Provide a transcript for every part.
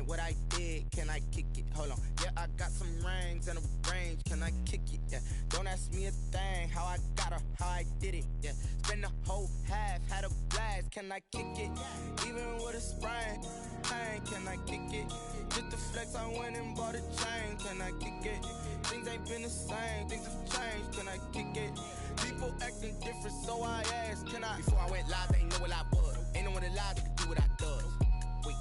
explain what I did? Can I kick it? Hold on. Yeah, I got some rings and a range. Can I kick it? Yeah. Don't ask me a thing. How I got her, how I did it. Yeah. Spend the whole half, had a blast. Can I kick it? Even with a sprain. Pain, can I kick it? Just the flex, I went and bought a chain. Can I kick it? Things ain't been the same. Things have changed. Can I kick it? People acting different, so I asked, can I? Before I went live, they know what I was. Ain't no one alive that can do what I does. Wait.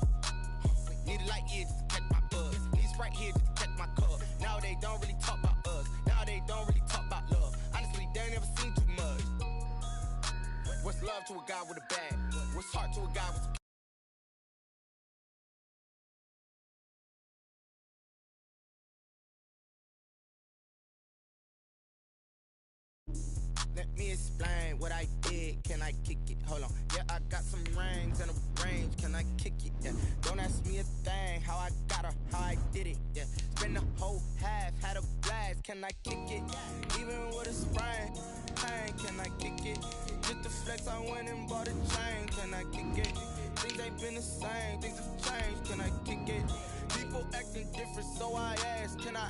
Need a light here just to catch my buzz. Need Sprite here just to catch my cup. Now they don't really talk about us. Now they don't really talk about love. Honestly, they ain't never seen too much. What's love to a guy with a bag? What's heart to a guy with a... Let me explain what I did. Can I kick it? Hold on. Yeah, I got some rings and a range. Can I kick it? Yeah. Don't ask me a thing. How I got her, how I did it. Yeah. Spend the whole half, had a blast. Can I kick it? Even with a sprain. Pain, can I kick it? Just the flex, I went and bought a chain. Can I kick it? Things ain't been the same. Things have changed. Can I kick it? People acting different, so I asked, can I?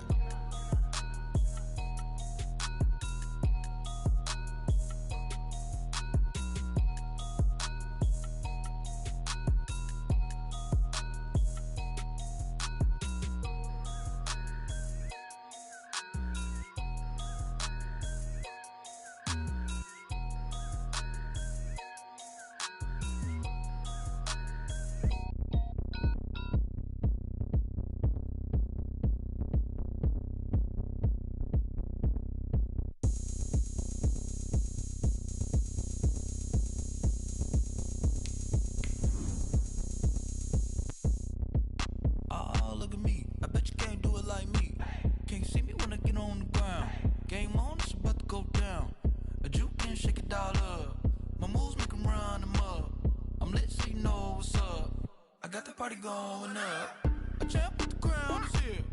Going up, a champ with the crown is here.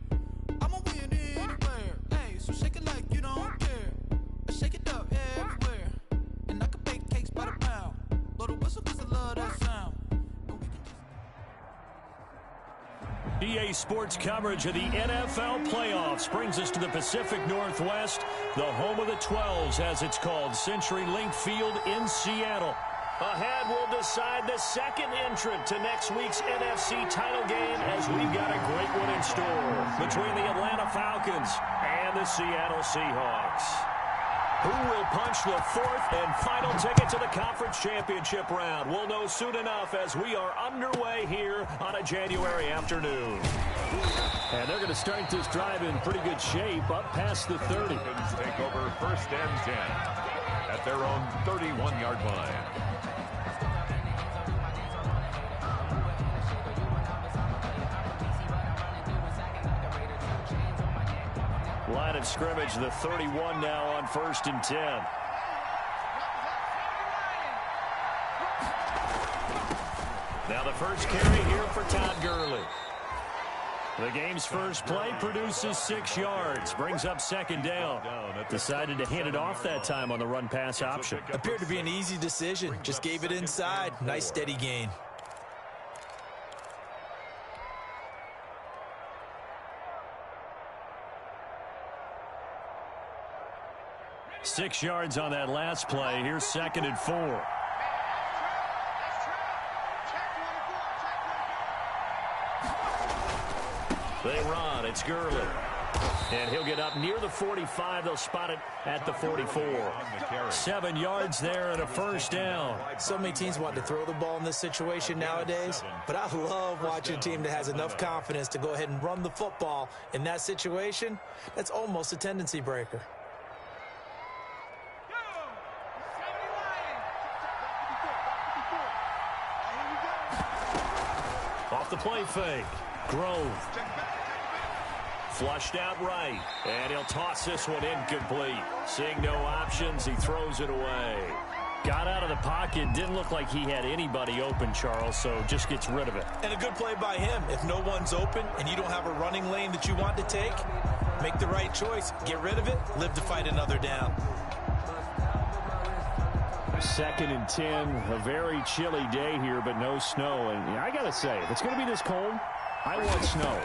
I'ma win anywhere. Hey, so shake it like you don't care. I shake it up everywhere, and I can bake cakes by the pound. Blow the whistle 'cause I love that sound. EA Sports coverage of the NFL playoffs brings us to the Pacific Northwest, the home of the 12s, as it's called, CenturyLink Field in Seattle. Ahead, we'll decide the second entrant to next week's NFC title game, as we've got a great one in store between the Atlanta Falcons and the Seattle Seahawks. Who will punch the fourth and final ticket to the conference championship round? We'll know soon enough as we are underway here on a January afternoon. And they're going to start this drive in pretty good shape, up past the 30. Take over first and 10 at their own 31-yard line. Line of scrimmage, the 31 now on first and 10. Now the first carry here for Todd Gurley. The game's first play produces 6 yards, brings up second down. Decided to hand it off that time on the run-pass option. Appeared to be an easy decision. Just gave it inside. Nice steady gain. Six yards on that last play. Here's second and 4. They run. It's Gurley. And he'll get up near the 45. They'll spot it at the 44. 7 yards there and a first down. So many teams want to throw the ball in this situation nowadays, but I love watching a team that has enough confidence to go ahead and run the football. In that situation, that's almost a tendency breaker. Off the play fake. Grove. Flushed out right. And he'll toss this one incomplete. Seeing no options, he throws it away. Got out of the pocket. Didn't look like he had anybody open, Charles, so just gets rid of it. And a good play by him. If no one's open and you don't have a running lane that you want to take, make the right choice. Get rid of it. Live to fight another down. 2nd and 10, a very chilly day here, but no snow. And I got to say, if it's going to be this cold, I want snow.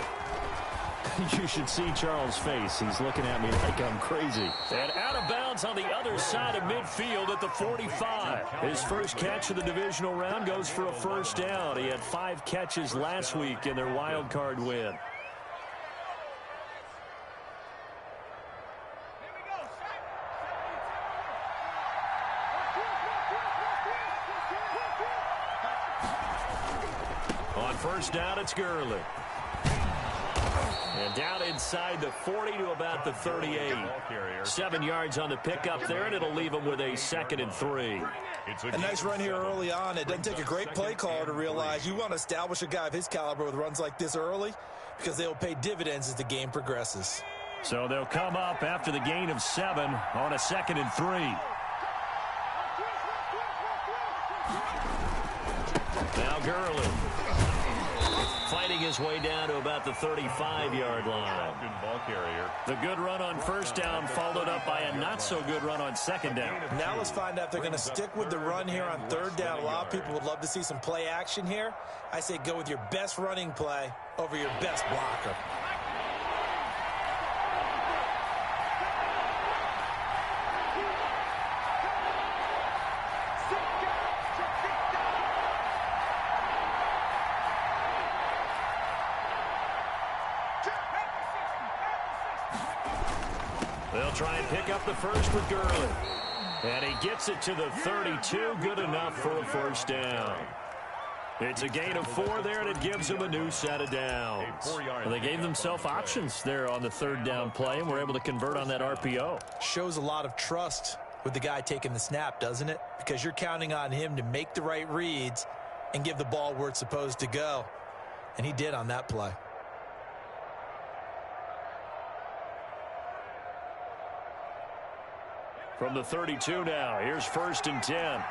You should see Charles' face. He's looking at me like I'm crazy. And out of bounds on the other side of midfield at the 45. His first catch of the divisional round goes for a first down. He had 5 catches last week in their wild card win. On first down, it's Gurley. And down inside the 40 to about the 38. 7 yards on the pickup there, and it'll leave him with a 2nd and 3. A nice run here early on. It doesn't take a great play caller to realize you want to establish a guy of his caliber with runs like this early because they will pay dividends as the game progresses. So they'll come up after the gain of 7 on a 2nd and 3. Now Gurley fighting his way down to about the 35-yard line. The good run on first down followed up by a not-so-good run on 2nd down. Now let's find out if they're going to stick with the run here on 3rd down. A lot of people would love to see some play action here. I say go with your best running play over your best blocker. They'll try and pick up the first with Gurley. And he gets it to the 32. Good enough for a first down. It's a gain of 4 there, and it gives them a new set of downs. Well, they gave themselves options there on the 3rd down play, and were able to convert on that RPO. Shows a lot of trust with the guy taking the snap, doesn't it? Because you're counting on him to make the right reads and give the ball where it's supposed to go. And he did on that play. From the 32 now, here's 1st and 10.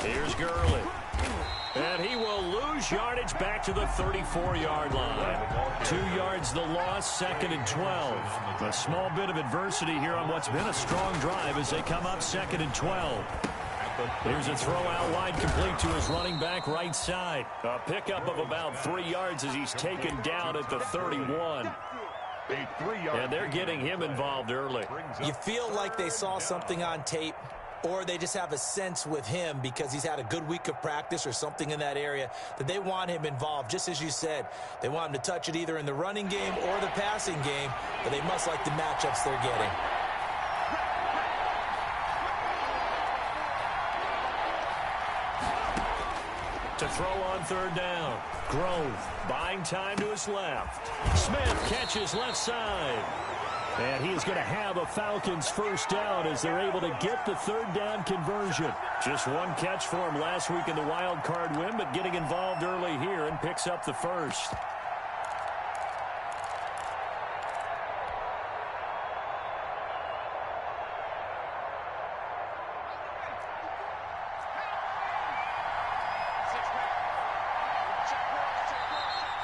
Here's Gurley. And he will lose yardage back to the 34-yard line. 2 yards the loss, 2nd and 12. A small bit of adversity here on what's been a strong drive as they come up 2nd and 12. Here's a throw out wide, complete to his running back right side. A pickup of about 3 yards as he's taken down at the 31. And they're getting him involved early. You feel like they saw something on tape, or they just have a sense with him because he's had a good week of practice or something in that area that they want him involved. Just as you said, they want him to touch it either in the running game or the passing game, but they must like the matchups they're getting. To throw on 3rd down. Grove buying time to his left. Smith catches left side. And he's going to have a Falcons first down as they're able to get the 3rd down conversion. Just 1 catch for him last week in the wild card win, but getting involved early here and picks up the first.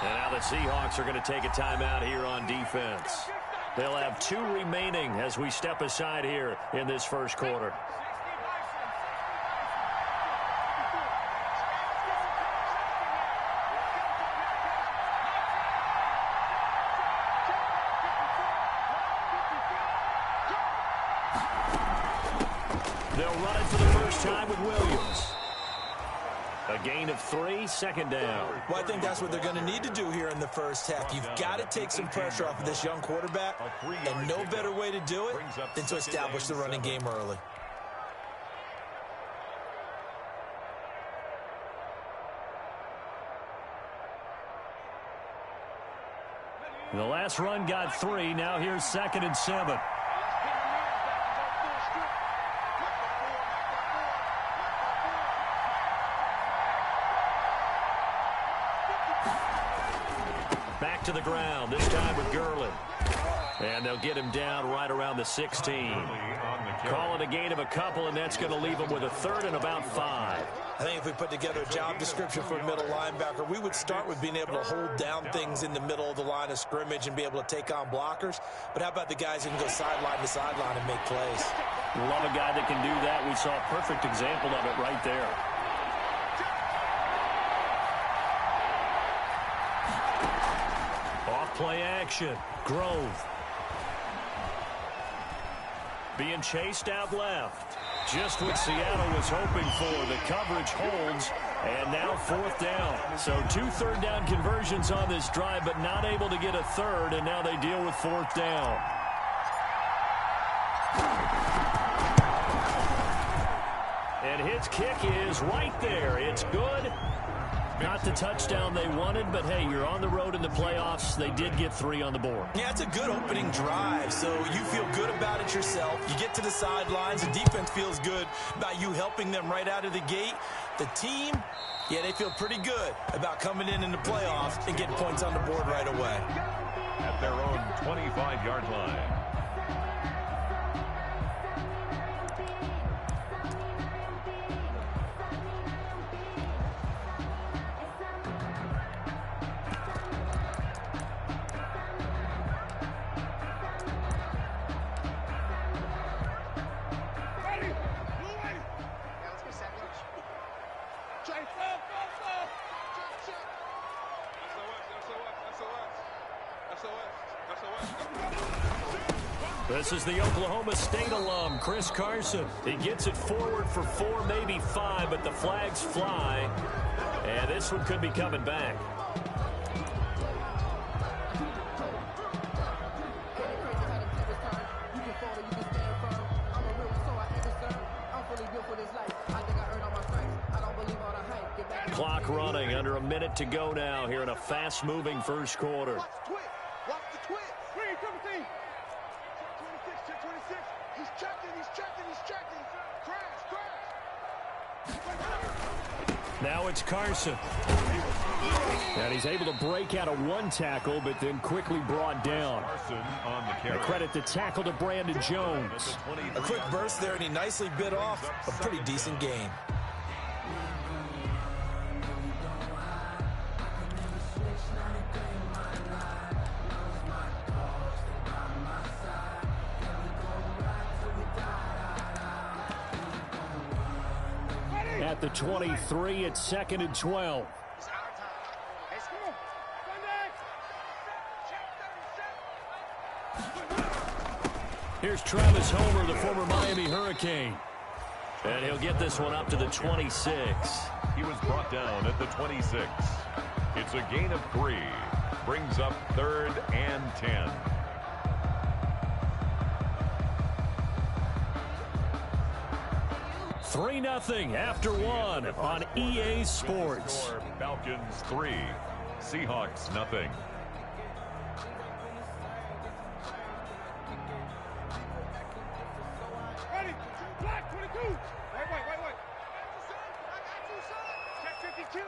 And now the Seahawks are going to take a timeout here on defense. They'll have 2 remaining as we step aside here in this first quarter. They'll run it for the first time with Williams. A gain of 3, 2nd down. Well, I think that's what they're going to need to do here in the first half. You've got to take some pressure off of this young quarterback, and no better way to do it than to establish the running game early. The last run got 3. Now here's 2nd and 7. Back to the ground, this time with Gurley. And And they'll get him down right around the 16. Call it a gain of a couple, and that's going to leave him with a third and about 5. I think if we put together a job description for a middle linebacker, we would start with being able to hold down things in the middle of the line of scrimmage and be able to take on blockers. But how about the guys who can go sideline to sideline and make plays? Love a guy that can do that. We saw a perfect example of it right there. Off-play action. Grove. Being chased out left. Just what Seattle was hoping for. The coverage holds, and now 4th down. So 2 third-down conversions on this drive, but not able to get a third, and now they deal with 4th down. And his kick is right there. It's good. Not the touchdown they wanted, but hey, you're on the road in the playoffs. They did get 3 on the board. Yeah, it's a good opening drive, so you feel good about it yourself. You get to the sidelines. The defense feels good about you helping them right out of the gate. The team, yeah, they feel pretty good about coming in the playoffs and getting points on the board right away. At their own 25-yard line. This is the Oklahoma State alum, Chris Carson. He gets it forward for 4, maybe 5, but the flags fly. And this one could be coming back. Clock running, under a minute to go now here in a fast-moving first quarter. Now it's Carson. And he's able to break out of 1 tackle, but then quickly brought down. And credit the tackle to Brandon Jones. A quick burst there, and he nicely bit off a pretty decent gain. At the 23, it's 2nd and 12. Here's Travis Homer, the former Miami Hurricane. And he'll get this one up to the 26. He was brought down at the 26. It's a gain of 3. Brings up 3rd and 10. Three 0 after 1 on EA Sports. Falcons 3, Seahawks 0. Ready? Black 22. Wait. Check 52.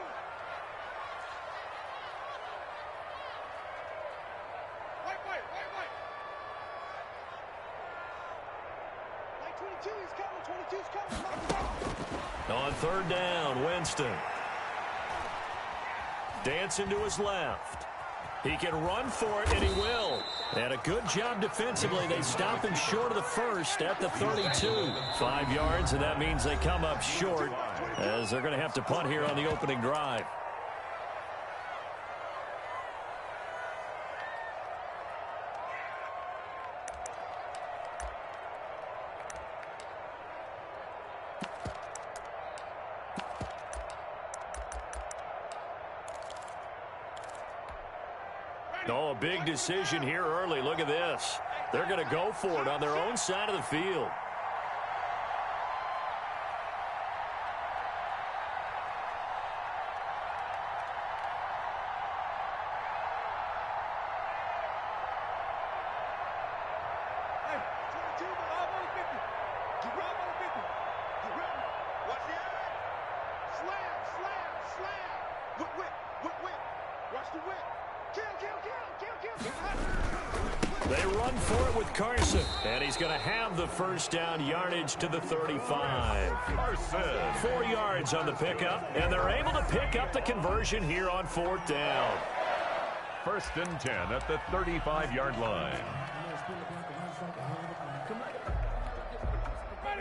Wait. Like 22, he's coming. 22's coming. On 3rd down, Winston. Dancing to his left. He can run for it, and he will. And a good job defensively. They stop him short of the first at the 32. 5 yards, and that means they come up short as they're going to have to punt here on the opening drive. Oh, a big decision here early. Look at this. They're going to go for it on their own side of the field. Hey, 22, but all on 50. Get ready on 50. Get ready. Watch the eye. Slam. Whip. Watch the whip. They run for it with Carson, and he's going to have the first down, yardage to the 35. Carson. 4 yards on the pickup, and they're able to pick up the conversion here on 4th down. 1st and 10 at the 35-yard line.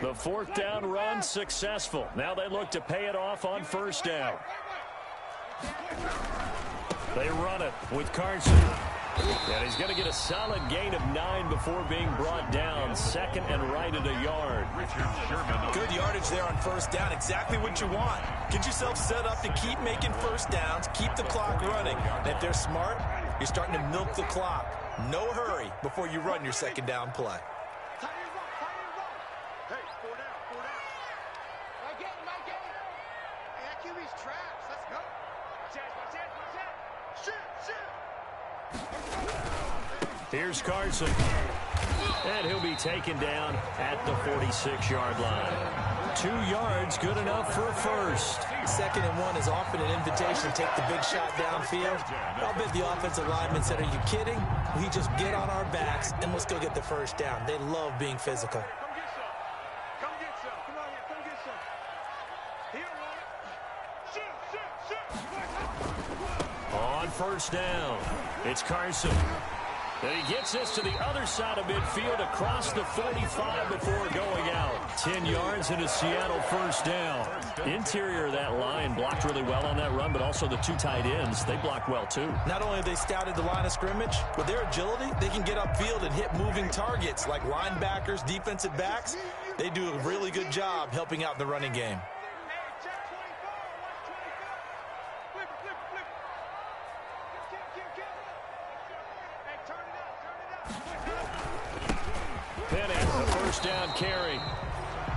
The 4th down run successful. Now they look to pay it off on 1st down. They run it with Carson. And he's going to get a solid gain of 9 before being brought down. 2nd and right at a yard. Good yardage there on 1st down. Exactly what you want. Get yourself set up to keep making 1st downs, keep the clock running. And if they're smart, you're starting to milk the clock. No hurry before you run your 2nd down play. Here's Carson. And he'll be taken down at the 46-yard line. 2 yards, good enough for a first. 2nd and 1 is often an invitation to take the big shot downfield. I'll bet the offensive lineman said, "Are you kidding? We just get on our backs and let's go get the first down." They love being physical. Come get some. Come on here. Come get some. Here, run. On 1st down, it's Carson. And he gets this to the other side of midfield across the 45 before going out. 10 yards and a Seattle 1st down. Interior of that line blocked really well on that run, but also the 2 tight ends, they blocked well too. Not only have they scouted the line of scrimmage, with their agility, they can get upfield and hit moving targets like linebackers, defensive backs. They do a really good job helping out in the running game. Penny, the 1st down carry.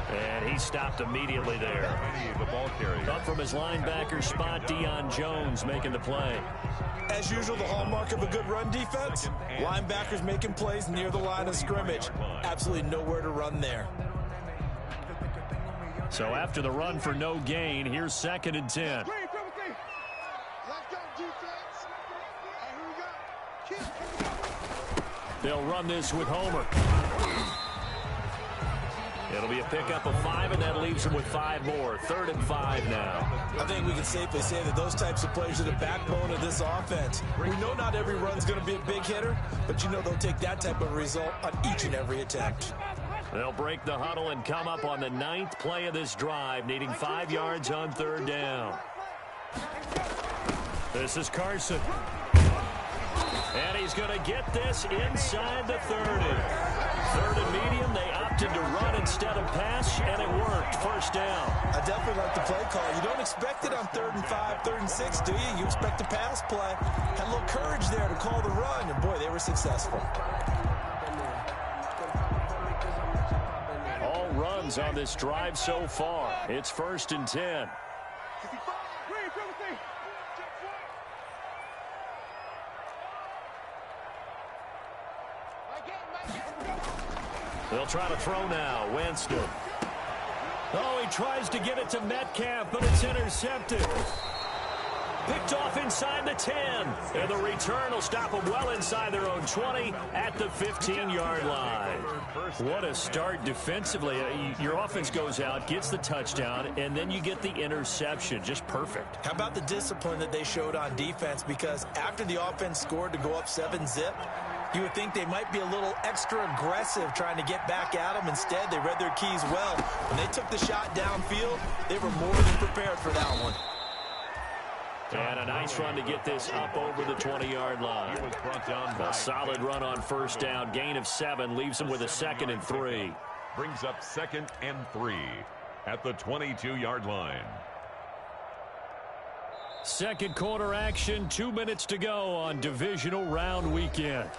And he stopped immediately there. The ball carrier. Up from his linebacker spot, Deion Jones making the play. As usual, the hallmark of a good run defense, linebackers making plays near the line of scrimmage. Absolutely nowhere to run there. So after the run for no gain, here's 2nd and 10. They'll run this with Homer. It'll be a pickup of 5, and that leaves them with 5 more. 3rd and 5 now. I think we can safely say that those types of plays are the backbone of this offense. We know not every run's going to be a big hitter, but you know they'll take that type of result on each and every attempt. They'll break the huddle and come up on the 9th play of this drive, needing 5 yards on 3rd down. This is Carson. And he's going to get this inside the 30. 3rd and medium, they opted to run instead of pass, and it worked. 1st down. I definitely like the play call. You don't expect it on 3rd and 5, 3rd and 6, do you? You expect a pass play. Had a little courage there to call the run, and boy, they were successful. All runs on this drive so far. It's 1st and 10. They'll try to throw now. Winston. Oh, he tries to get it to Metcalf, but it's intercepted. Picked off inside the 10. And the return will stop them well inside their own 20 at the 15-yard line. What a start defensively. Your offense goes out, gets the touchdown, and then you get the interception. Just perfect. How about the discipline that they showed on defense? Because after the offense scored to go up 7-zip, you would think they might be a little extra aggressive trying to get back at them. Instead, they read their keys well. When they took the shot downfield, they were more than prepared for that one. And a nice run to get this up over the 20-yard line. He was brought down by A solid run on 1st down. Gain of 7 leaves him with a 2nd and 3. brings up 2nd and 3 at the 22-yard line. Second quarter action, 2 minutes to go on divisional round weekend.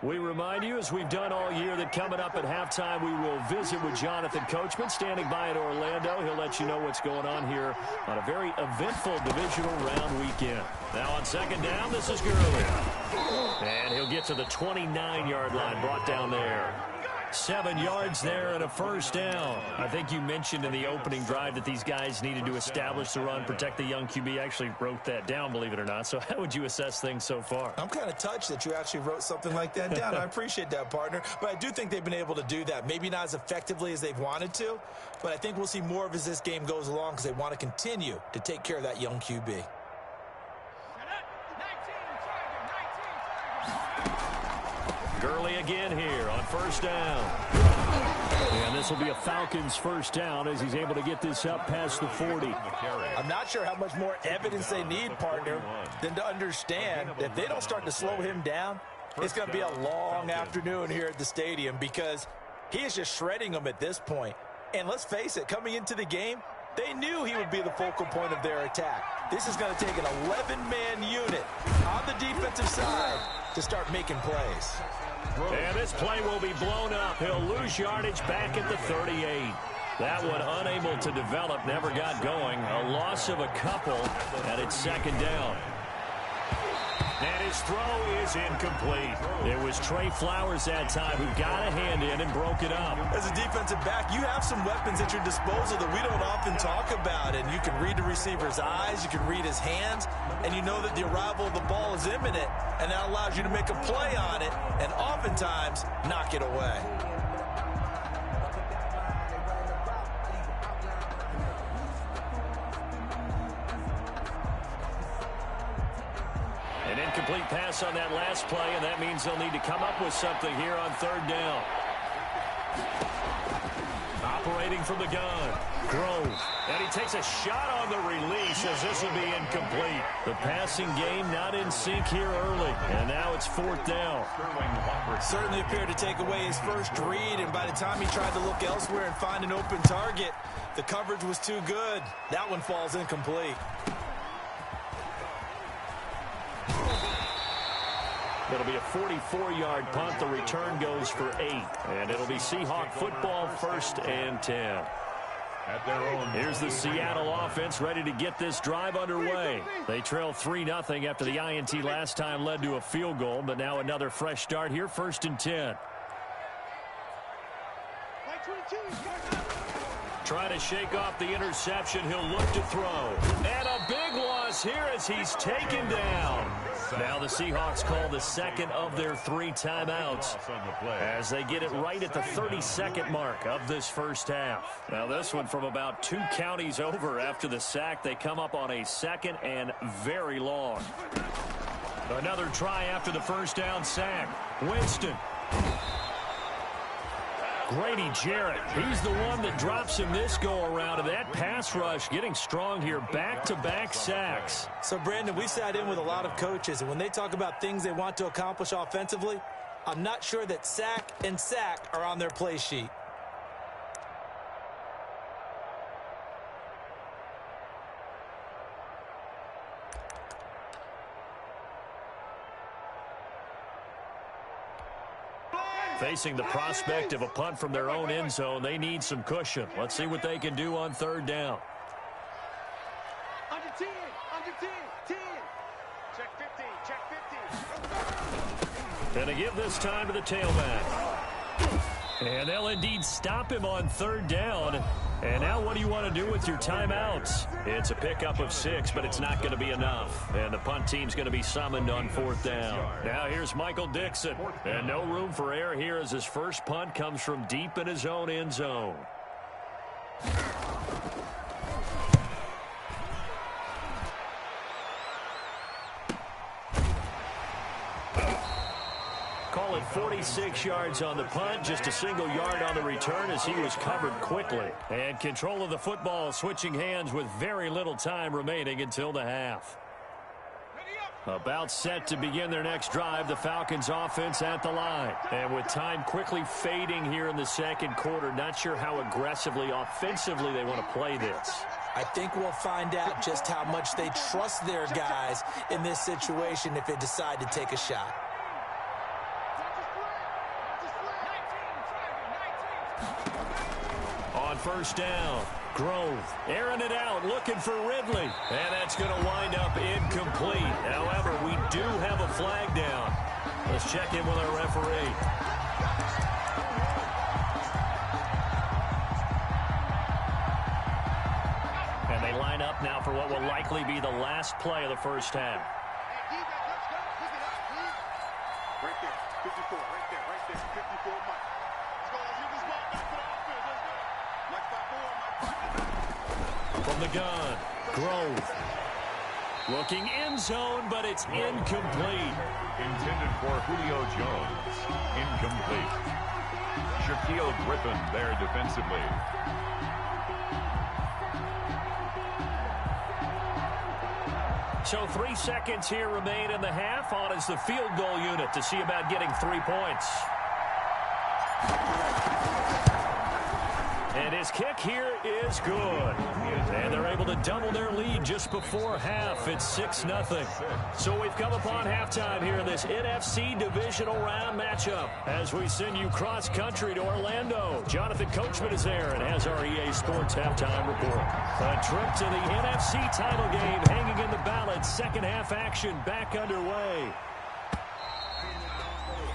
We remind you, as we've done all year, that coming up at halftime, we will visit with Jonathan Coachman, standing by in Orlando. He'll let you know what's going on here on a very eventful divisional round weekend. Now on second down, this is Gurley. And he'll get to the 29-yard line, brought down there. 7 yards there and a first down. I think you mentioned in the opening drive that these guys needed to establish the run, protect the young QB. I actually wrote that down, believe it or not. So how would you assess things so far? I'm kind of touched that you actually wrote something like that down. I appreciate that, partner. But I do think they've been able to do that. Maybe not as effectively as they've wanted to, but I think we'll see more of as this game goes along because they want to continue to take care of that young QB. Gurley again here on first down. And this will be a Falcons first down as he's able to get this up past the 40. I'm not sure how much more evidence they need, partner, than to understand that if they don't start to slow him down, it's going to be a long afternoon here at the stadium because he is just shredding them at this point. And let's face it, coming into the game, they knew he would be the focal point of their attack. This is going to take an 11-man unit on the defensive side to start making plays. And this play will be blown up. He'll lose yardage back at the 38. That one unable to develop, never got going. A loss of a couple, and it's second down. And his throw is incomplete. It was Trey Flowers that time who got a hand in and broke it up. As a defensive back, you have some weapons at your disposal that we don't often talk about. And you can read the receiver's eyes, you can read his hands, and you know that the arrival of the ball is imminent. And that allows you to make a play on it and oftentimes knock it away. An incomplete pass on that last play, and that means they'll need to come up with something here on third down. Operating from the gun, Grove. And he takes a shot on the release as this will be incomplete. The passing game not in sync here early, and now it's fourth down. Certainly appeared to take away his first read, and by the time he tried to look elsewhere and find an open target, the coverage was too good. That one falls incomplete. It'll be a 44-yard punt. The return goes for 8. And it'll be Seahawk football, 1st and 10. At their own. Here's the Seattle offense ready to get this drive underway. They trail 3-0 after the INT last time led to a field goal, but now another fresh start here, 1st and 10. Trying to shake off the interception. He'll look to throw. And a big loss here as he's taken down. Now the Seahawks call the second of their 3 timeouts as they get it right at the 32nd mark of this first half. Now this one from about 2 counties over after the sack. They come up on a 2nd and very long. Another try after the first down sack. Winston. Grady Jarrett, he's the one that drops him this go-around, and that pass rush getting strong here, back-to-back sacks. So, Brandon, we sat in with a lot of coaches, and when they talk about things they want to accomplish offensively, I'm not sure that sack and sack are on their play sheet. Facing the prospect of a punt from their own end zone, they need some cushion. Let's see what they can do on third down. Under 10, 10. Check 50, check 50. And to give this time to the tailback. And they'll indeed stop him on third down. And now what do you want to do with your timeouts? It's a pickup of 6, but it's not going to be enough. And the punt team's going to be summoned on fourth down. Now here's Michael Dixon. And no room for error here as his first punt comes from deep in his own end zone. Call it 46 yards on the punt, just a single yard on the return as he was covered quickly. And control of the football switching hands with very little time remaining until the half. About set to begin their next drive, the Falcons offense at the line. And with time quickly fading here in the second quarter, not sure how aggressively, offensively they want to play this. I think we'll find out just how much they trust their guys in this situation if they decide to take a shot. On first down, Grove airing it out, looking for Ridley. And that's going to wind up incomplete. However, we do have a flag down. Let's check in with our referee. And they line up now for what will likely be the last play of the first half. Right there, 54, right there, 54, Mike. Let's go, let's get this ball back to the offense, let's go. Mike 5-4, Mike 5. From the gun, Grove. Looking end zone, but it's incomplete. Intended for Julio Jones. Incomplete. Shaquille Griffin there defensively. So 3 seconds here remain in the half. On is the field goal unit to see about getting 3 points. And his kick here is good. And they're able to double their lead just before half. It's 6-0. So we've come upon halftime here in this NFC Divisional Round matchup. As we send you cross-country to Orlando, Jonathan Coachman is there and has our EA Sports Halftime Report. A trip to the NFC title game hanging in the balance. Second half action back underway.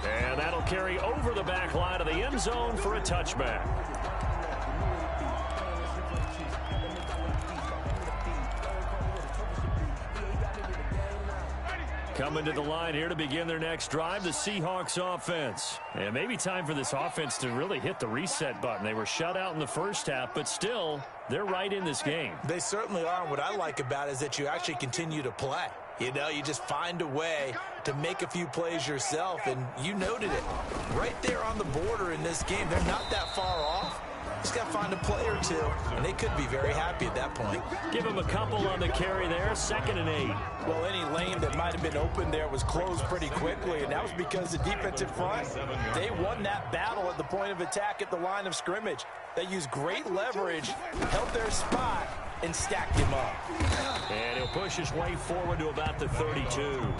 And that'll carry over the back line of the end zone for a touchback. Coming to the line here to begin their next drive, the Seahawks offense. And maybe time for this offense to really hit the reset button. They were shut out in the first half, but still, they're right in this game. They certainly are. And what I like about it is that you actually continue to play. You know, you just find a way to make a few plays yourself, and you noted it. Right there on the border in this game, they're not that far off. Just got to find a play or two, and they could be very happy at that point. Give them a couple on the carry there, 2nd and 8. Well, any lane that might have been open there was closed pretty quickly, and that was because the defensive front, they won that battle at the point of attack at the line of scrimmage. They used great leverage, held their spot, and stacked him up. And he'll push his way forward to about the 32.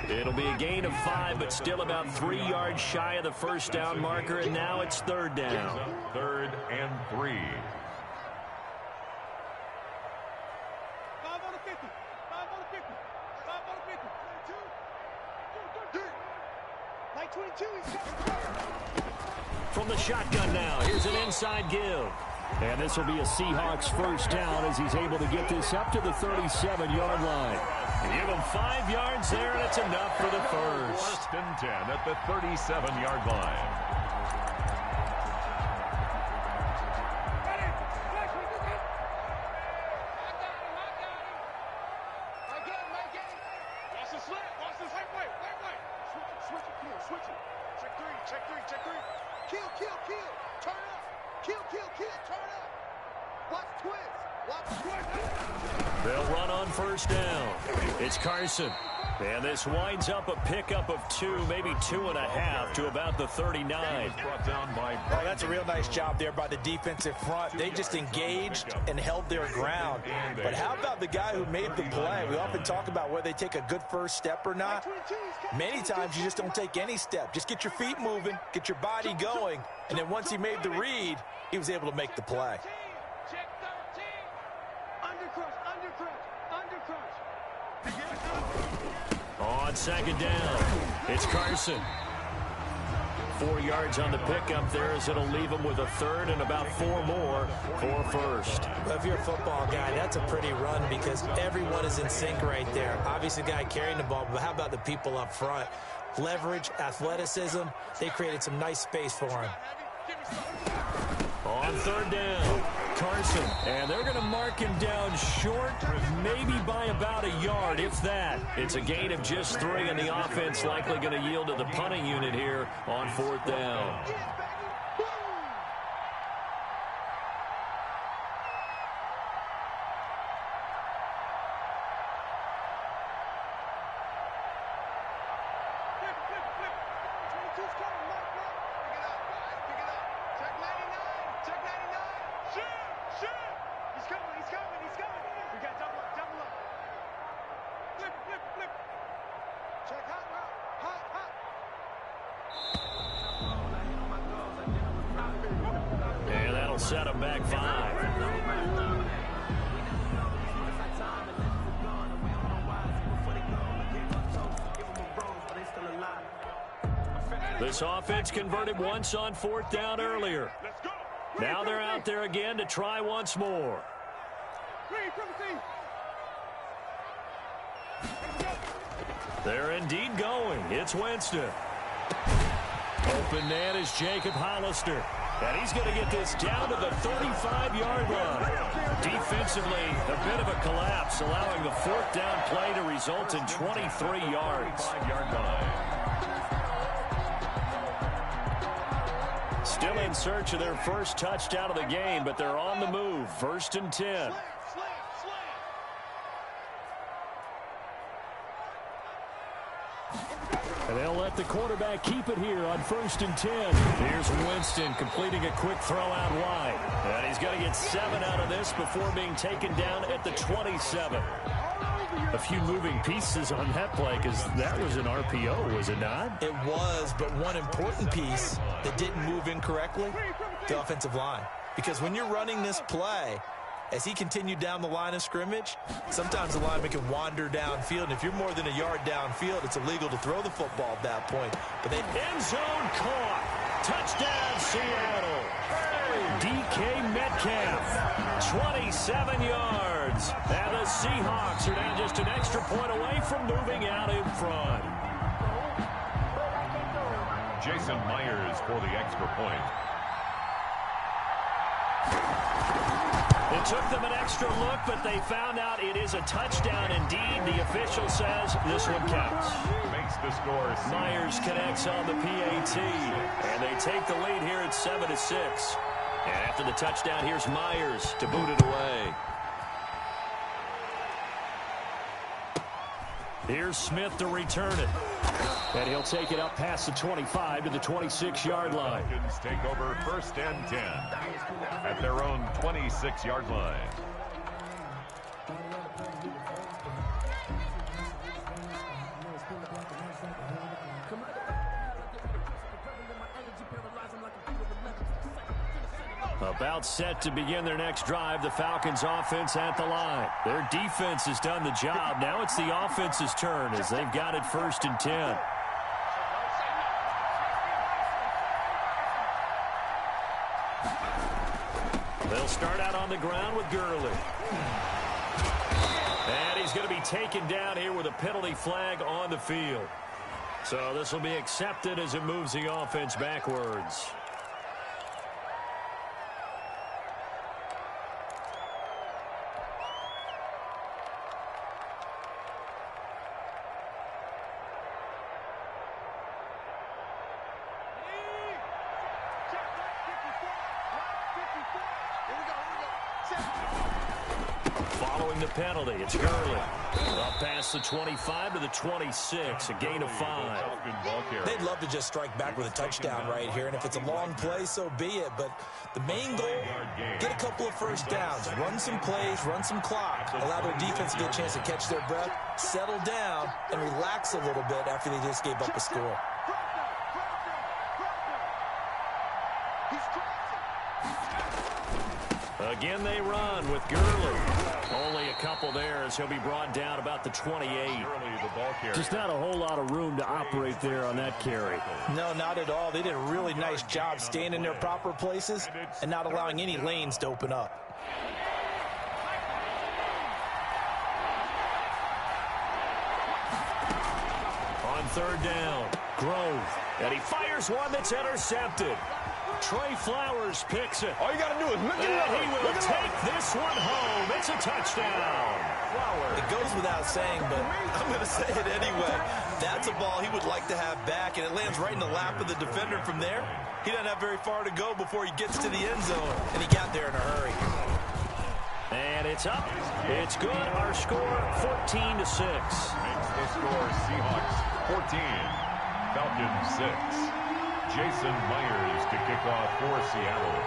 It'll be a gain of 5, but still about 3 yards shy of the first down marker, and now it's 3rd down. 3rd and 3. 5 on the 50, 5 on the 50, 5 on the 50, 22, like 22, he's got. From the shotgun now, here's an inside give. And this will be a Seahawks first down as he's able to get this up to the 37-yard line. Give him 5 yards there, and it's enough for the first. 1st and 10 at the 37-yard line. They'll run on first down. It's Carson. And this winds up a pickup of 2, maybe 2.5 to about the 39. Oh, that's a real nice job there by the defensive front. They just engaged and held their ground. But how about the guy who made the play? We often talk about whether they take a good first step or not. Many times you just don't take any step. Just get your feet moving, get your body going, and then once he made the read, he was able to make the play. Check 13. Undercrush, undercrush, undercrush. On 2nd down, it's Carson. 4 yards on the pickup there as it'll leave him with a 3rd and about 4 more for first. Well, if you're a football guy, that's a pretty run because everyone is in sync right there. Obviously, the guy carrying the ball, but how about the people up front? Leverage, athleticism, they created some nice space for him. On 3rd down, Carson. And they're going to mark him down short, maybe by about a yard, if that. It's a gain of just 3, and the offense likely going to yield to the punting unit here on 4th down. set them back 5. This offense converted once on 4th down earlier. Now they're out there again to try once more. They're indeed going. It's Winston. Open man is Jacob Hollister. And he's going to get this down to the 35-yard line. Defensively, a bit of a collapse, allowing the 4th down play to result in 23 yards. Still in search of their first touchdown of the game, but they're on the move. 1st and 10. And they'll let the quarterback keep it here on 1st and 10. Here's Winston completing a quick throw out wide. And he's going to get 7 out of this before being taken down at the 27. A few moving pieces on that play because that was an RPO, was it not? It was, but one important piece that didn't move incorrectly, the offensive line. Because when you're running this play, as he continued down the line of scrimmage, sometimes the lineman can wander downfield, and if you're more than a yard downfield, it's illegal to throw the football at that point. But they end zone caught. Touchdown, Seattle. DK Metcalf, 27 yards. And the Seahawks are now just an extra point away from moving out in front. Jason Myers for the extra point. It took them an extra look, but they found out it is a touchdown indeed. The official says this one counts. Makes the score. Myers connects on the PAT, and they take the lead here at 7-6. And after the touchdown, here's Myers to boot it away. Here's Smith to return it. And he'll take it up past the 25 to the 26-yard line. Falcons take over 1st and 10 at their own 26-yard line. About set to begin their next drive, the Falcons offense at the line. Their defense has done the job. Now it's the offense's turn as they've got it 1st and 10. They'll start out on the ground with Gurley. And he's going to be taken down here with a penalty flag on the field. So this will be accepted as it moves the offense backwards. Following the penalty, it's Gurley. Up past the 25 to the 26, a gain of 5. They'd love to just strike back with a touchdown right here, and if it's a long play, so be it. But the main goal, get a couple of first downs, run some plays, run some clock, allow their defense to get a chance to catch their breath, settle down, and relax a little bit after they just gave up a score. Again, they run with Gurley. Only a couple there as he'll be brought down about the 28. Just not a whole lot of room to operate there on that carry. No, not at all. They did a really nice job staying in their proper places and not allowing any lanes to open up. On 3rd down, Grove. And he fires one that's intercepted. Trey Flowers picks it. All you got to do is look it up. He will take this one home. It's a touchdown. Flowers. It goes without saying, but I'm going to say it anyway. That's a ball he would like to have back, and it lands right in the lap of the defender from there. He doesn't have very far to go before he gets to the end zone, and he got there in a hurry. And it's up. It's good. Our score, 14-6. Makes the score Seahawks 14, Falcons 6. Jason Myers to kick off for Seattle.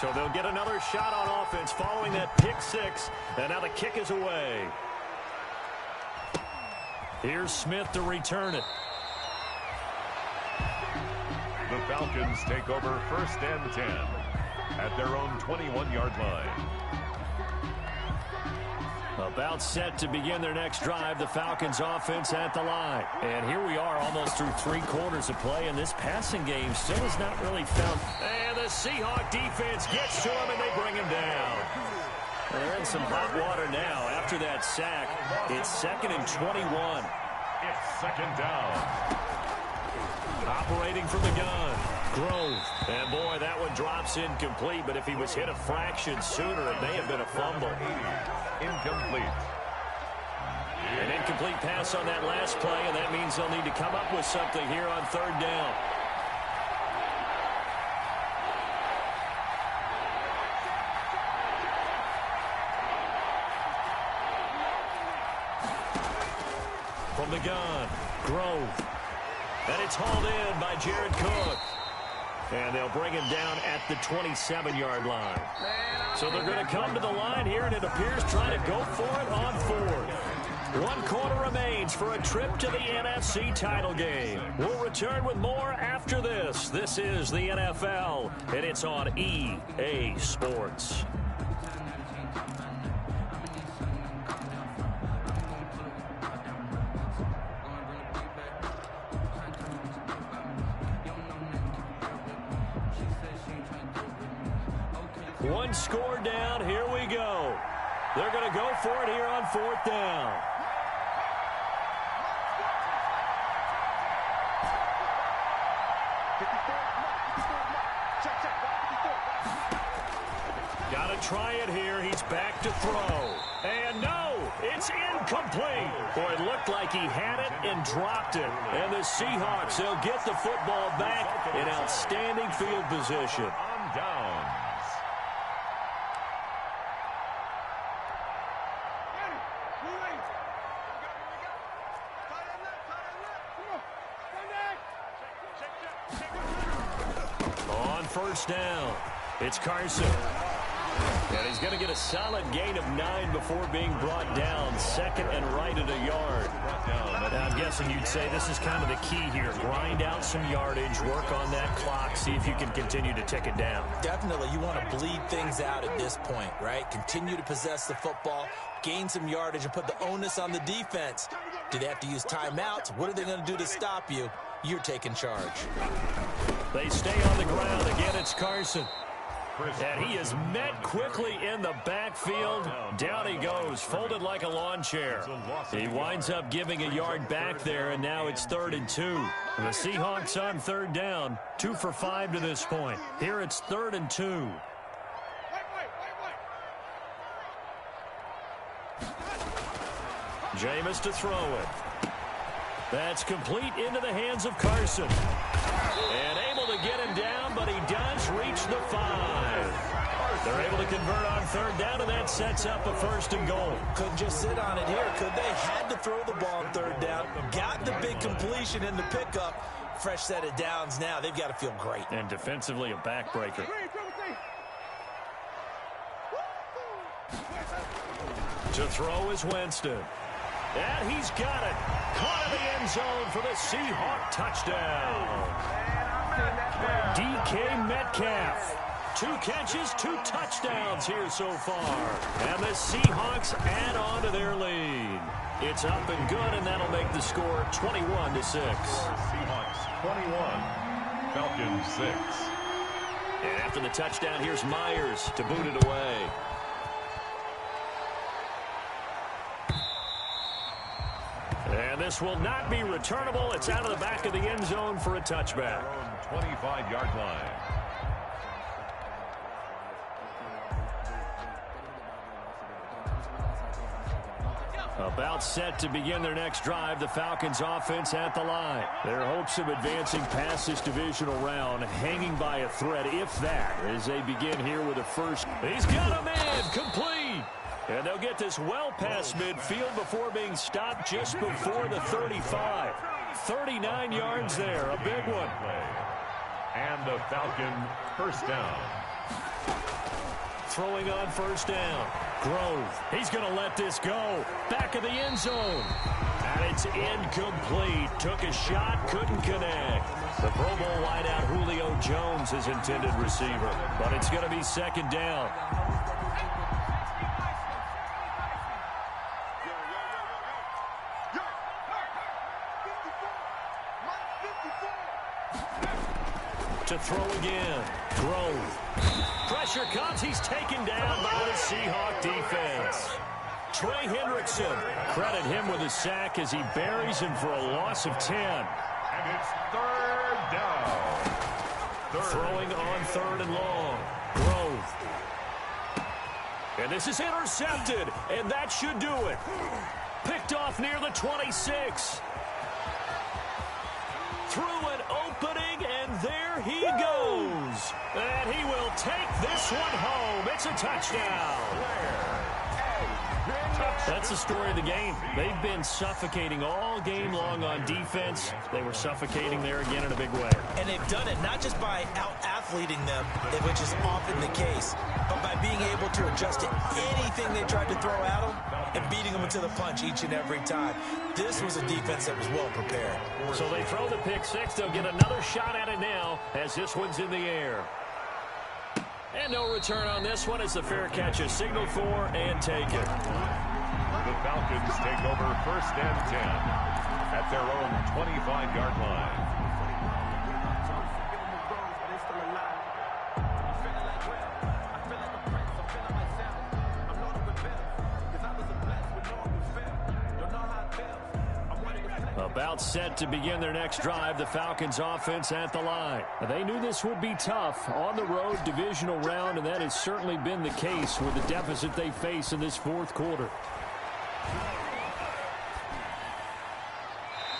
So they'll get another shot on offense following that pick 6. And now the kick is away. Here's Smith to return it. The Falcons take over 1st and 10 at their own 21-yard line. About set to begin their next drive, the Falcons offense at the line. And here we are almost through 3 quarters of play, and this passing game still has not really found. And the Seahawk defense gets to him, and they bring him down. Well, they're in some hot water now. After that sack, it's 2nd and 21. It's 2nd down. Operating from the gun, Grove. And boy, that one drops incomplete, but if he was hit a fraction sooner, it may have been a fumble. Incomplete. An incomplete pass on that last play, and that means they'll need to come up with something here on 3rd down. From the gun, Grove. And it's hauled in by Jared Cook. And they'll bring him down at the 27-yard line. So they're going to come to the line here, and it appears trying to go for it on 4th. 1 quarter remains for a trip to the NFC title game. We'll return with more after this. This is the NFL, and it's on EA Sports. One score down. Here we go. They're going to go for it here on 4th down. Got to try it here. He's back to throw. And no, it's incomplete. Boy, it looked like he had it and dropped it. And the Seahawks, they'll get the football back in outstanding field position. On downs. On 1st down, it's Carson. And he's going to get a solid gain of 9 before being brought down. 2nd and right at a yard. Now, I'm guessing you'd say this is kind of the key here. Grind out some yardage, work on that clock, see if you can continue to tick it down. Definitely, you want to bleed things out at this point, right? Continue to possess the football, gain some yardage, and put the onus on the defense. Do they have to use timeouts? What are they going to do to stop you? You're taking charge. They stay on the ground. Again, it's Carson. And he is met quickly in the backfield. Down he goes, folded like a lawn chair. He winds up giving a yard back there, and now it's 3rd and 2. The Seahawks on 3rd down, 2 for 5 to this point. Here it's 3rd and 2. Jameis to throw it. That's complete into the hands of Carson. And able to get him down, but he does reach the 5. They're able to convert on 3rd down, and that sets up a 1st and goal. Couldn't just sit on it here, could they? Had to throw the ball on 3rd down. Got the big completion in the pickup. Fresh set of downs now. They've got to feel great. And defensively, a backbreaker. To throw is Winston. And he's got it. Caught in the end zone for the Seahawk touchdown. DK Metcalf. 2 catches, 2 touchdowns here so far. And the Seahawks add on to their lead. It's up and good, and that'll make the score 21-6. Seahawks 21, Falcons 6. And after the touchdown, here's Myers to boot it away. And this will not be returnable. It's out of the back of the end zone for a touchback. 25-yard line. About set to begin their next drive, the Falcons offense at the line. Their hopes of advancing past this divisional round hanging by a thread, if that, as they begin here with a first. He's got a man, complete. And they'll get this well past midfield before being stopped just before the 35. 39 yards there, a big one. And the Falcon first down. Throwing on first down. Grove. He's going to let this go. Back of the end zone. And it's incomplete. Took a shot, couldn't connect. The Pro Bowl wideout Julio Jones is intended receiver, but it's going to be second down. To throw again. Grove. Pressure comes. He's taken down by the Seahawk defense. Trey Hendrickson. Credit him with a sack as he buries him for a loss of 10. And it's third down. Throwing on third and long. Grove. And this is intercepted. And that should do it. Picked off near the 26. Through an opening, and there he goes. And he will take this one home. It's a touchdown. That's the story of the game. They've been suffocating all game long on defense. They were suffocating there again in a big way. And they've done it not just by out-athleting them, which is often the case, but by being able to adjust to anything they tried to throw at them and beating them into the punch each and every time. This was a defense that was well prepared. So they throw the pick six. They'll get another shot at it now as this one's in the air. And no return on this one as the fair catch is signaled for and taken. The Falcons take over first and 10 at their own 25-yard line. About set to begin their next drive, the Falcons offense at the line. They knew this would be tough on the road divisional round, and that has certainly been the case with the deficit they face in this fourth quarter.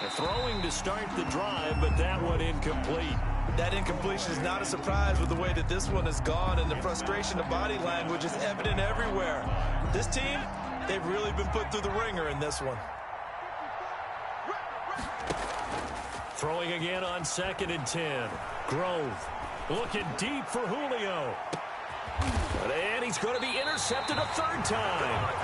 They're throwing to start the drive, but that one incomplete. That incompletion is not a surprise with the way that this one has gone, and the frustration of body language is evident everywhere. This team, they've really been put through the ringer in this one. Throwing again on 2nd and 10. Grove looking deep for Julio. And he's going to be intercepted a third time.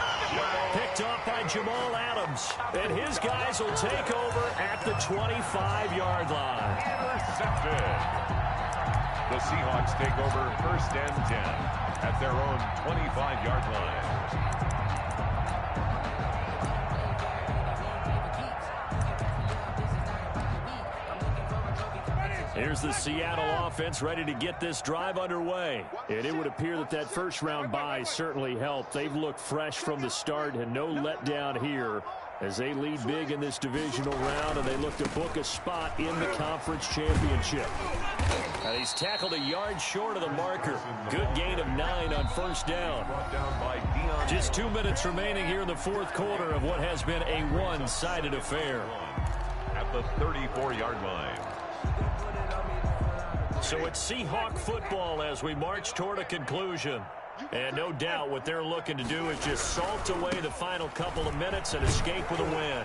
Picked off by Jamal Adams. And his guys will take over at the 25-yard line. Intercepted. The Seahawks take over first and 10 at their own 25-yard line. Here's the Seattle offense ready to get this drive underway. And it would appear that that first-round bye certainly helped. They've looked fresh from the start and no letdown here as they lead big in this divisional round, and they look to book a spot in the conference championship. And he's tackled a yard short of the marker. Good gain of 9 on first down. Just 2 minutes remaining here in the fourth quarter of what has been a one-sided affair. At the 34-yard line. So it's Seahawk football as we march toward a conclusion. And no doubt what they're looking to do is just salt away the final couple of minutes and escape with a win.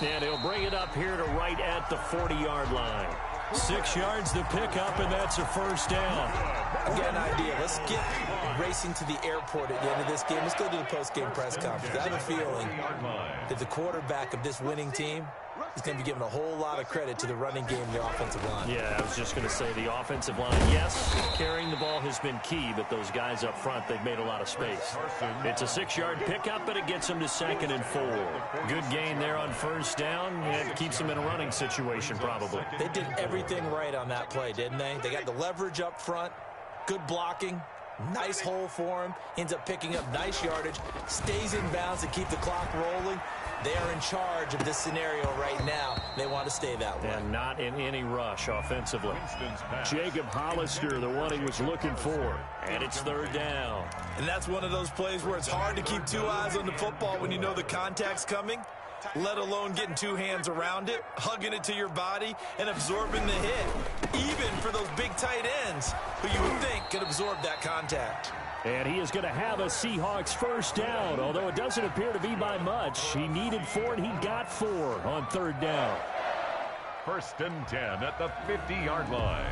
And he'll bring it up here to right at the 40-yard line. 6 yards to pick up, and that's a first down. I've got an idea. Let's get racing to the airport at the end of this game. Let's go to the post-game press conference. I have a feeling that the quarterback of this winning team is going to be giving a whole lot of credit to the running game and the offensive line. Yeah, I was just going to say the offensive line, yes, carrying the ball has been key, but those guys up front, they've made a lot of space. It's a 6-yard pickup, but it gets them to 2nd and 4. Good gain there on first down, and it keeps them in a running situation probably. They did everything right on that play, didn't they? They got the leverage up front, good blocking, nice hole for him, ends up picking up nice yardage, stays in bounds to keep the clock rolling. They are in charge of this scenario right now. They want to stay that way. And not in any rush offensively. Jacob Hollister, the one he was looking for. And it's third down. And that's one of those plays where it's hard to keep 2 eyes on the football when you know the contact's coming, let alone getting 2 hands around it, hugging it to your body, and absorbing the hit. Even for those big tight ends who you would think could absorb that contact. And he is going to have a Seahawks first down, although it doesn't appear to be by much. He needed 4, and he got 4 on third down. First and 10 at the 50-yard line.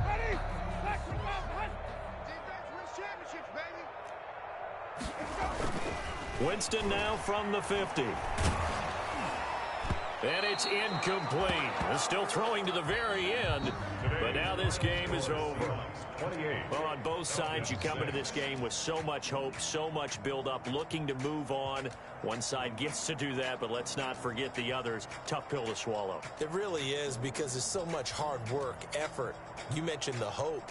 Ready? Back to the ball, defense wins championships, baby. Let's go. Winston now from the 50. And it's incomplete. Still throwing to the very end, but now this game is over. Well, on both sides, you come into this game with so much hope, so much build-up, looking to move on. One side gets to do that, but let's not forget the others. Tough pill to swallow. It really is, because there's so much hard work, effort. You mentioned the hope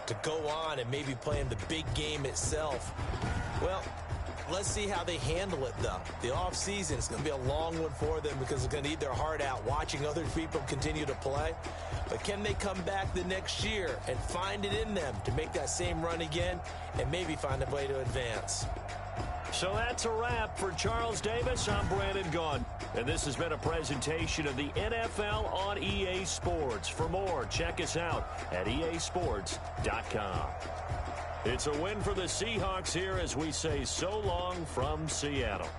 to go on and maybe play in the big game itself. Well, let's see how they handle it, though. The offseason is going to be a long one for them because they're going to eat their heart out watching other people continue to play. But can they come back the next year and find it in them to make that same run again and maybe find a way to advance? So that's a wrap for Charles Davis. I'm Brandon Gaughan. And this has been a presentation of the NFL on EA Sports. For more, check us out at easports.com. It's a win for the Seahawks here as we say so long from Seattle.